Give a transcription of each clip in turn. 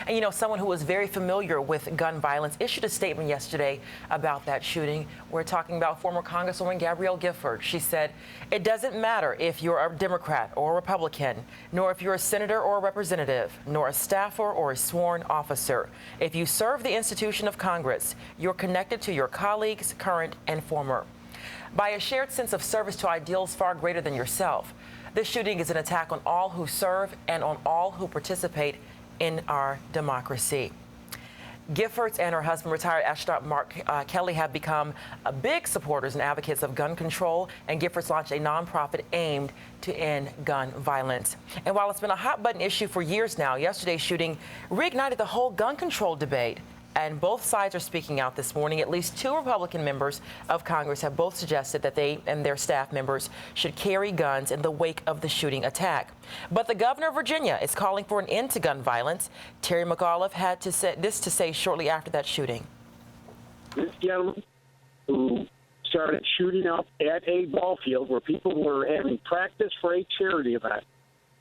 And, someone who was very familiar with gun violence issued a statement yesterday about that shooting. We're talking about former Congresswoman Gabrielle Gifford. She said, "It doesn't matter if you're a Democrat or a Republican, nor if you're a senator or a representative, nor a staffer or a sworn officer. If you serve the institution of Congress, you're connected to your colleagues, current and former, by a shared sense of service to ideals far greater than yourself. This shooting is an attack on all who serve and on all who participate in our democracy." Giffords and her husband, retired astronaut Mark Kelly, have become big supporters and advocates of gun control, and Giffords launched a nonprofit aimed to end gun violence. And while it's been a hot-button issue for years now, yesterday's shooting reignited the whole gun control debate. And both sides are speaking out this morning. At least 2 Republican members of Congress have both suggested that they and their staff members should carry guns in the wake of the shooting attack. But the governor of Virginia is calling for an end to gun violence. Terry McAuliffe had to say this to say shortly after that shooting. This gentleman who started shooting up at a ball field where people were having practice for a charity event,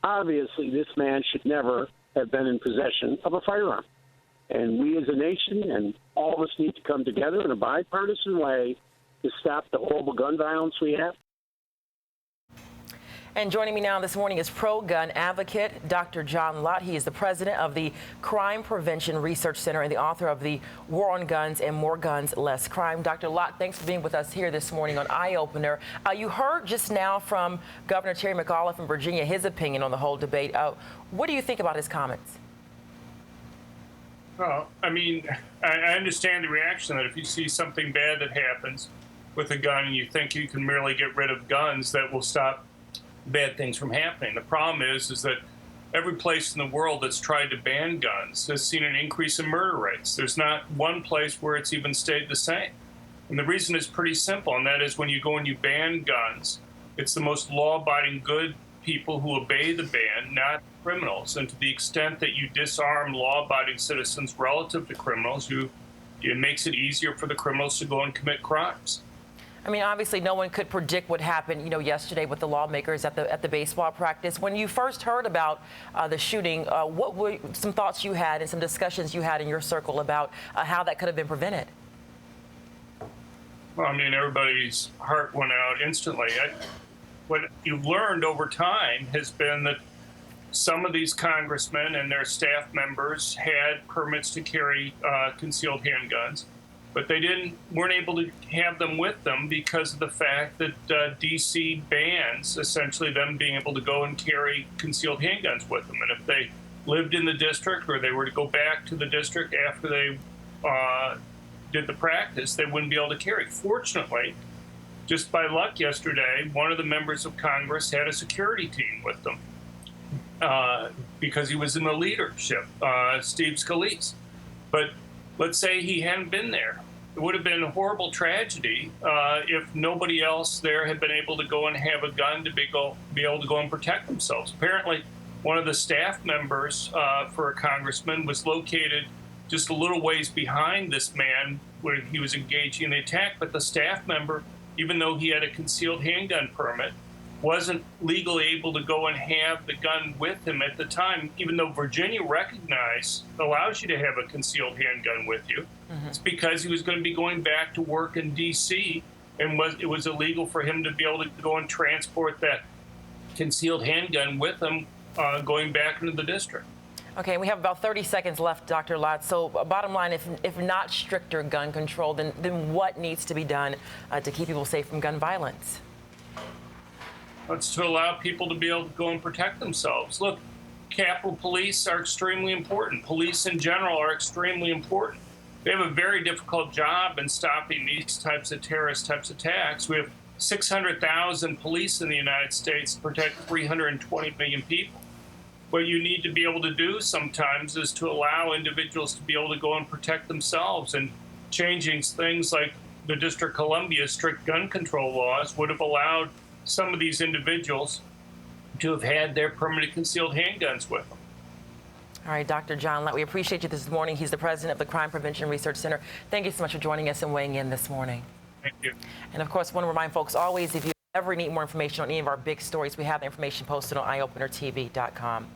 obviously this man should never have been in possession of a firearm. And we as a nation and all of us need to come together in a bipartisan way to stop the horrible gun violence we have. And joining me now this morning is pro-gun advocate Dr. John Lott. He is the president of the Crime Prevention Research Center and the author of the War on Guns and More Guns, Less Crime. Dr. Lott, thanks for being with us here this morning on Eye Opener. You heard just now from Governor Terry McAuliffe in Virginia, his opinion on the whole debate. What do you think about his comments? Well, I mean, I understand the reaction that if you see something bad that happens with a gun and you think you can merely get rid of guns, that will stop bad things from happening. The problem is that every place in the world that's tried to ban guns has seen an increase in murder rates. There's not one place where it's even stayed the same. And the reason is pretty simple, and that is when you go and you ban guns, it's the most law-abiding good people who obey the ban, not criminals. And to the extent that you disarm law-abiding citizens relative to criminals, it makes it easier for the criminals to go and commit crimes. I mean, obviously, no one could predict what happened, yesterday with the lawmakers at the baseball practice. When you first heard about the shooting, what were some thoughts you had and some discussions you had in your circle about how that could have been prevented? Well, I mean, everybody's heart went out instantly. What you've learned over time has been that some of these congressmen and their staff members had permits to carry concealed handguns, but they weren't able to have them with them because of the fact that D.C. bans essentially them being able to go and carry concealed handguns with them. And if they lived in the district or they were to go back to the district after they did the practice, they wouldn't be able to carry. Fortunately, just by luck yesterday, one of the members of Congress had a security team with them because he was in the leadership, Steve Scalise. But let's say he hadn't been there. It would have been a horrible tragedy if nobody else there had been able to go and have a gun to be able to go and protect themselves. Apparently, one of the staff members for a congressman was located just a little ways behind this man where he was engaging in the attack, but the staff member, even though he had a concealed handgun permit, wasn't legally able to go and have the gun with him at the time, even though Virginia allows you to have a concealed handgun with you. Mm-hmm. It's because he was going to be going back to work in D.C. and it was illegal for him to be able to go and transport that concealed handgun with him going back into the district. Okay, we have about 30 seconds left, Dr. Lott. So bottom line, if not stricter gun control, then what needs to be done to keep people safe from gun violence? It's to allow people to be able to go and protect themselves. Look, Capitol Police are extremely important. Police in general are extremely important. They have a very difficult job in stopping these types of terrorist types of attacks. We have 600,000 police in the United States to protect 320 million people. What you need to be able to do sometimes is to allow individuals to be able to go and protect themselves, and changing things like the District of Columbia's strict gun control laws would have allowed some of these individuals to have had their permanent concealed handguns with them. All right, Dr. John Lott, we appreciate you this morning. He's the president of the Crime Prevention Research Center. Thank you so much for joining us and weighing in this morning. Thank you. And of course, I want to remind folks always, if you ever need more information on any of our big stories, we have the information posted on eyeopenertv.com.